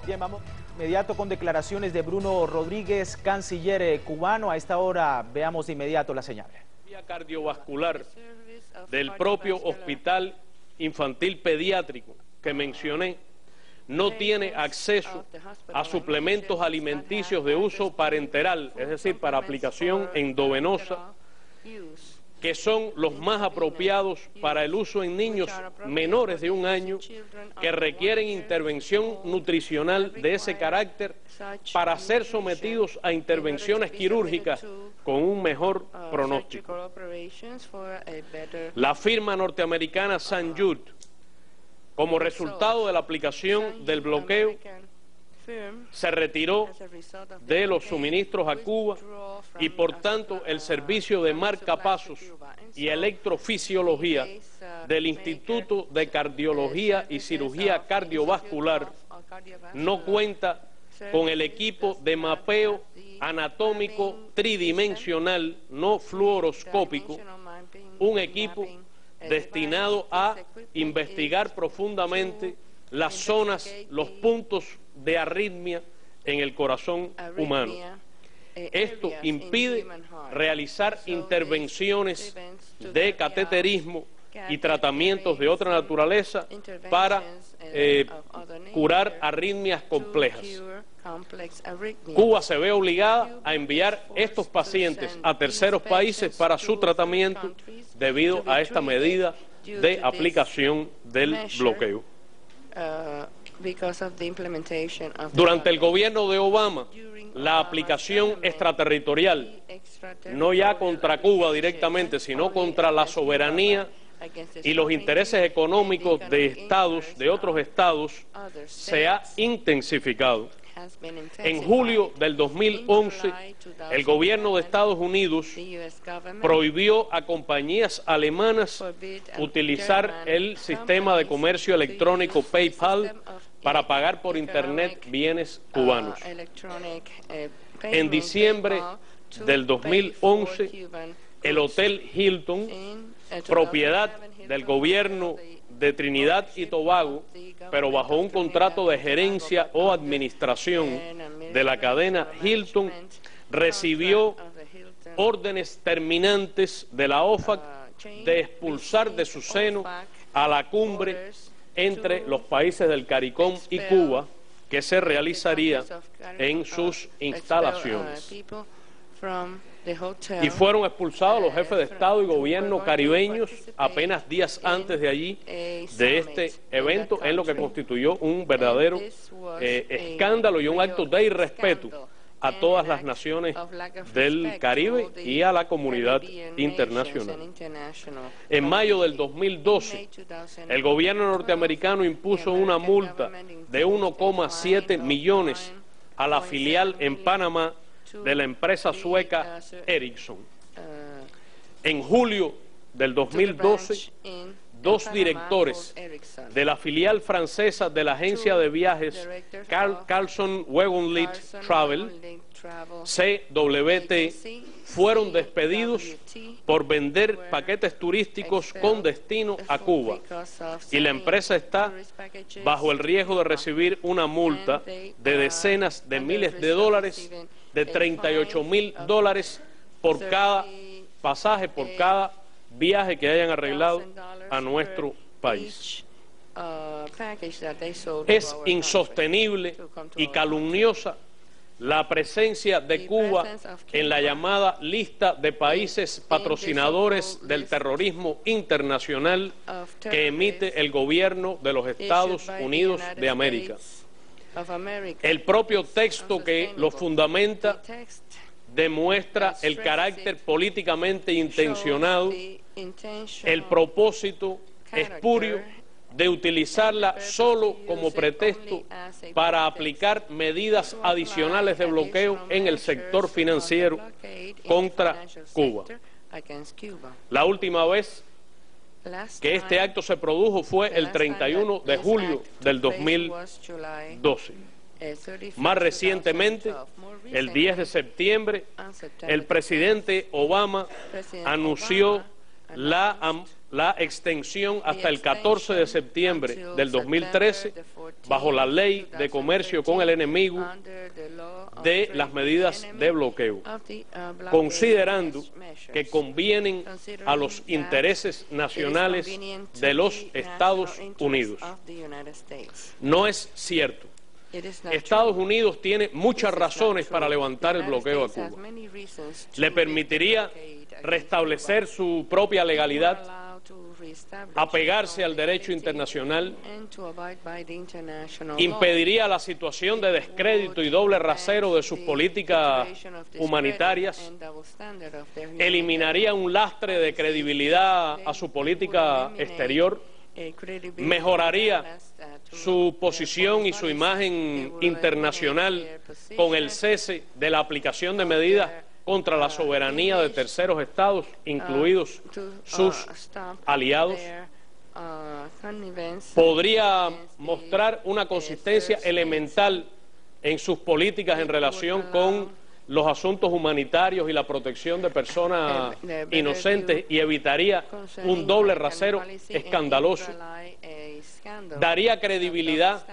Bien, vamos inmediato con declaraciones de Bruno Rodríguez, canciller cubano. A esta hora veamos de inmediato la señal. Vía cardiovascular del propio Hospital Infantil Pediátrico que mencioné no tiene acceso a suplementos alimenticios de uso parenteral, es decir, para aplicación endovenosa, que son los más apropiados para el uso en niños menores de 1 año que requieren intervención nutricional de ese carácter para ser sometidos a intervenciones quirúrgicas con un mejor pronóstico. La firma norteamericana St. Jude, como resultado de la aplicación del bloqueo, se retiró de los suministros a Cuba y por tanto el servicio de marcapasos y electrofisiología del Instituto de Cardiología y Cirugía Cardiovascular no cuenta con el equipo de mapeo anatómico tridimensional no fluoroscópico, un equipo destinado a investigar profundamente las zonas, los puntos de arritmia en el corazón humano. Esto impide realizar intervenciones de cateterismo y tratamientos de otra naturaleza para curar arritmias complejas. Cuba se ve obligada a enviar estos pacientes a terceros países para su tratamiento debido a esta medida de aplicación del bloqueo. Durante el gobierno de Obama, la aplicación extraterritorial, no ya contra Cuba directamente, sino contra la soberanía y los intereses económicos de estados, de otros estados, se ha intensificado. En julio del 2011, el gobierno de Estados Unidos prohibió a compañías alemanas utilizar el sistema de comercio electrónico PayPal para pagar por Internet bienes cubanos. En diciembre del 2011, el Hotel Hilton, propiedad del gobierno de Trinidad y Tobago, pero bajo un contrato de gerencia o administración de la cadena Hilton, recibió órdenes terminantes de la OFAC de expulsar de su seno a la cumbre entre los países del CARICOM y Cuba, que se realizaría en sus instalaciones. Y fueron expulsados los jefes de Estado y gobierno caribeños apenas días antes de allí, de este evento, en lo que constituyó un verdadero escándalo y un acto de irrespeto a todas las naciones del Caribe y a la comunidad internacional. En mayo del 2012, el gobierno norteamericano impuso una multa de 1,7 millones a la filial en Panamá de la empresa sueca Ericsson. En julio del 2012, 2 directores de la filial francesa de la agencia de viajes Carlson Wagonlit Travel, CWT, fueron despedidos por vender paquetes turísticos con destino a Cuba, y la empresa está bajo el riesgo de recibir una multa de decenas de miles de dólares, de $38,000 por cada pasaje, por cada viaje que hayan arreglado a nuestro país. Es insostenible y calumniosa la presencia de Cuba en la llamada lista de países patrocinadores del terrorismo internacional que emite el gobierno de los Estados Unidos de América. El propio texto que lo fundamenta demuestra el carácter políticamente intencionado, el propósito espurio de utilizarla solo como pretexto para aplicar medidas adicionales de bloqueo en el sector financiero contra Cuba. La última vez que este acto se produjo fue el 31 de julio del 2012. Más recientemente, el 10 de septiembre, el presidente Obama anunció la la extensión hasta el 14 de septiembre del 2013, bajo la ley de comercio con el enemigo, de las medidas de bloqueo, considerando que convienen a los intereses nacionales de los Estados Unidos. No es cierto. Estados Unidos tiene muchas razones para levantar el bloqueo a Cuba. Le permitiría restablecer su propia legalidad, apegarse al derecho internacional, impediría la situación de descrédito y doble rasero de sus políticas humanitarias, eliminaría un lastre de credibilidad a su política exterior, mejoraría su posición y su imagen internacional con el cese de la aplicación de medidas contra la soberanía de terceros estados, incluidos sus aliados. Podría mostrar una consistencia elemental en sus políticas en relación con los asuntos humanitarios y la protección de personas inocentes y evitaría un doble rasero escandaloso. Daría credibilidad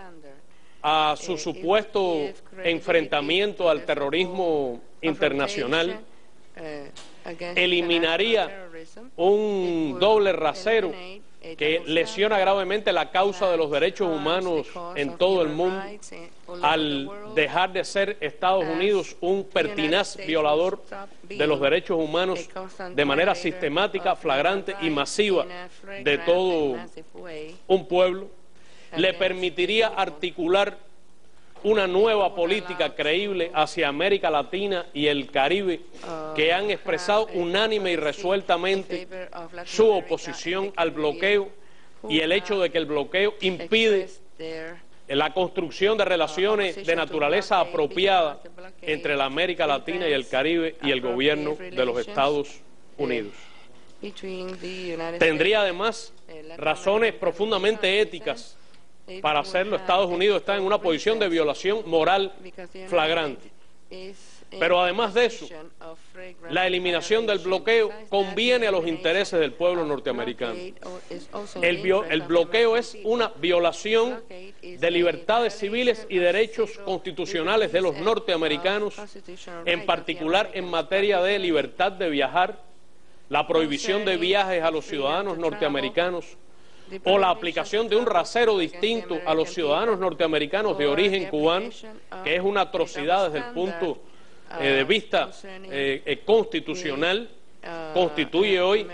a su supuesto enfrentamiento al terrorismo internacional, eliminaría un doble rasero que lesiona gravemente la causa de los derechos humanos en todo el mundo al dejar de ser Estados Unidos un pertinaz violador de los derechos humanos de manera sistemática, flagrante y masiva de todo un pueblo. Le permitiría articular una nueva política creíble hacia América Latina y el Caribe, que han expresado unánime y resueltamente su oposición al bloqueo y el hecho de que el bloqueo impide la construcción de relaciones de naturaleza apropiada entre la América Latina y el Caribe y el gobierno de los Estados Unidos. Tendría además razones profundamente éticas para hacerlo. Estados Unidos está en una posición de violación moral flagrante. Pero además de eso, la eliminación del bloqueo conviene a los intereses del pueblo norteamericano. El bloqueo es una violación de libertades civiles y derechos constitucionales de los norteamericanos, en particular en materia de libertad de viajar, la prohibición de viajes a los ciudadanos norteamericanos, o la aplicación de un rasero distinto a los ciudadanos norteamericanos de origen cubano, que es una atrocidad desde el punto de vista constitucional, constituye hoy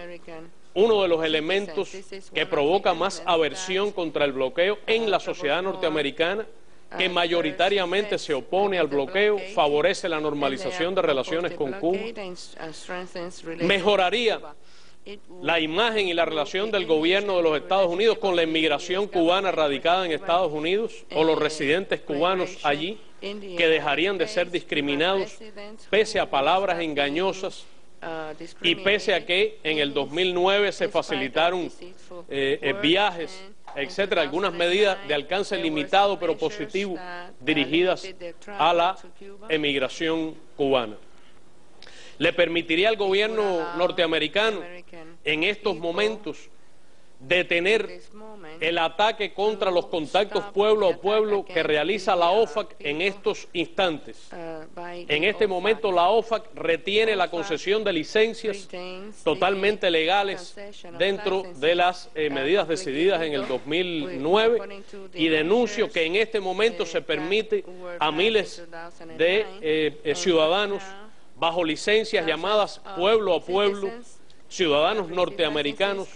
uno de los elementos que provoca más aversión contra el bloqueo en la sociedad norteamericana, que mayoritariamente se opone al bloqueo, favorece la normalización de relaciones con Cuba, mejoraría la imagen y la relación del gobierno de los Estados Unidos con la inmigración cubana radicada en Estados Unidos o los residentes cubanos allí, que dejarían de ser discriminados pese a palabras engañosas y pese a que en el 2009 se facilitaron viajes, etcétera, algunas medidas de alcance limitado pero positivo dirigidas a la emigración cubana. Le permitiría al gobierno norteamericano en estos momentos detener el ataque contra los contactos pueblo a pueblo que realiza la OFAC en estos instantes. En este momento la OFAC retiene la concesión de licencias totalmente legales dentro de las medidas decididas en el 2009 y denuncio que en este momento se permite a miles de ciudadanos bajo licencias llamadas pueblo a pueblo, ciudadanos norteamericanos,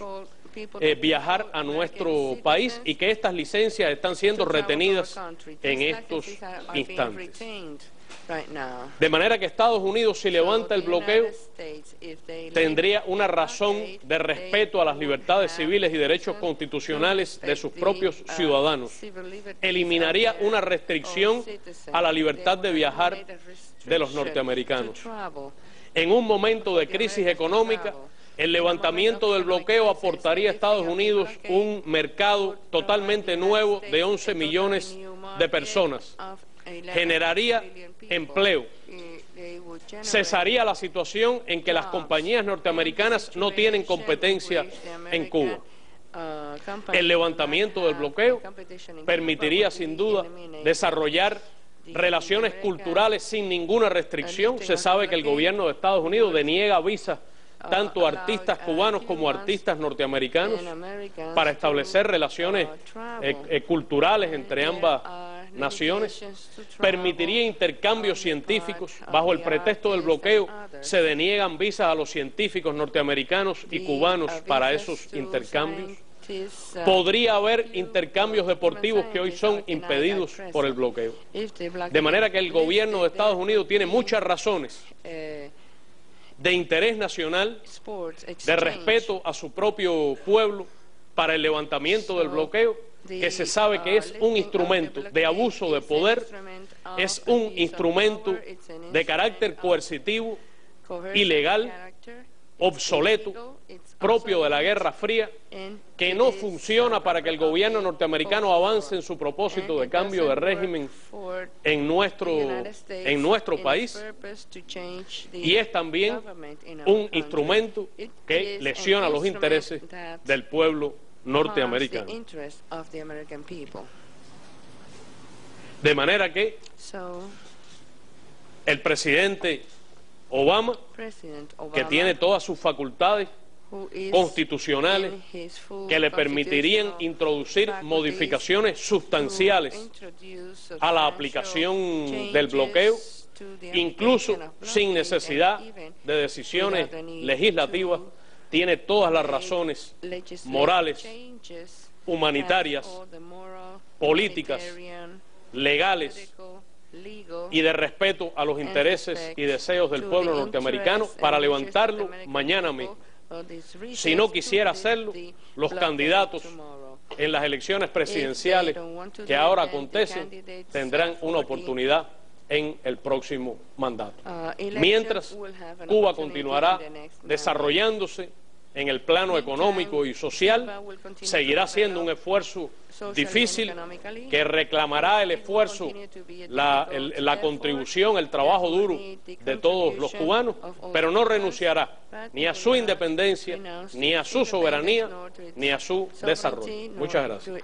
viajar a nuestro país y que estas licencias están siendo retenidas en estos instantes. De manera que Estados Unidos, si levanta el bloqueo, tendría una razón de respeto a las libertades civiles y derechos constitucionales de sus propios ciudadanos. Eliminaría una restricción a la libertad de viajar de los norteamericanos. En un momento de crisis económica, el levantamiento del bloqueo aportaría a Estados Unidos un mercado totalmente nuevo de 11 millones de personas. Generaría empleo, cesaría la situación en que las compañías norteamericanas no tienen competencia en Cuba. El levantamiento del bloqueo permitiría sin duda desarrollar relaciones culturales sin ninguna restricción. Se sabe que el gobierno de Estados Unidos deniega visas tanto a artistas cubanos como a artistas norteamericanos para establecer relaciones culturales entre ambas naciones. Permitiría intercambios científicos. Bajo el pretexto del bloqueo se deniegan visas a los científicos norteamerinos y cubanos para esos intercambios. Podría haber intercambios deportivos que hoy son impedidos por el bloqueo. De manera que el gobierno de Estados Unidos tiene muchas razones de interés nacional, de respeto a su propio pueblo, para el levantamiento del bloqueo, que se sabe que es un instrumento de abuso de poder, es un instrumento de carácter coercitivo, ilegal, obsoleto, propio de la Guerra Fría, que no funciona para que el gobierno norteamericano avance en su propósito de cambio de régimen en nuestro país, y es también un instrumento que lesiona los intereses del pueblo norteamericano. De manera que el presidente Obama, que tiene todas sus facultades constitucionales que le permitirían introducir modificaciones sustanciales a la aplicación del bloqueo, incluso sin necesidad de decisiones legislativas, tiene todas las razones morales, humanitarias, políticas, legales y de respeto a los intereses y deseos del pueblo norteamericano para levantarlo mañana mismo. Si no quisiera hacerlo, los candidatos en las elecciones presidenciales que ahora acontecen tendrán una oportunidad en el próximo mandato. Mientras, Cuba continuará desarrollándose en el plano económico y social, seguirá siendo un esfuerzo difícil que reclamará el esfuerzo, la contribución, el trabajo duro de todos los cubanos, pero no renunciará ni a su independencia, ni a su soberanía, ni a su desarrollo. Muchas gracias.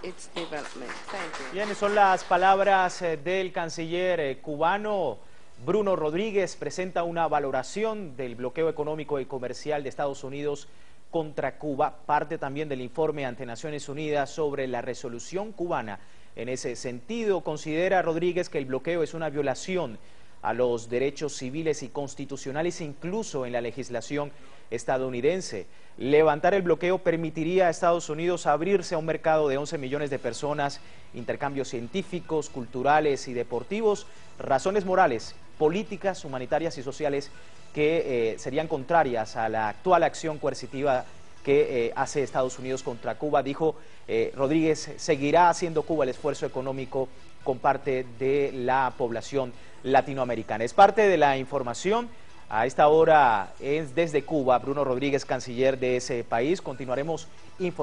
Bien, son las palabras del canciller cubano. Bruno Rodríguez presenta una valoración del bloqueo económico y comercial de Estados Unidos contra Cuba, parte también del informe ante Naciones Unidas sobre la resolución cubana. En ese sentido, considera Rodríguez que el bloqueo es una violación a los derechos civiles y constitucionales, incluso en la legislación estadounidense. Levantar el bloqueo permitiría a Estados Unidos abrirse a un mercado de 11 millones de personas, intercambios científicos, culturales y deportivos, razones morales, políticas, humanitarias y sociales que serían contrarias a la actual acción coercitiva que hace Estados Unidos contra Cuba. Dijo Rodríguez, seguirá haciendo Cuba el esfuerzo económico con parte de la población latinoamericana. Es parte de la información. A esta hora es desde Cuba, Bruno Rodríguez, canciller de ese país. Continuaremos informando.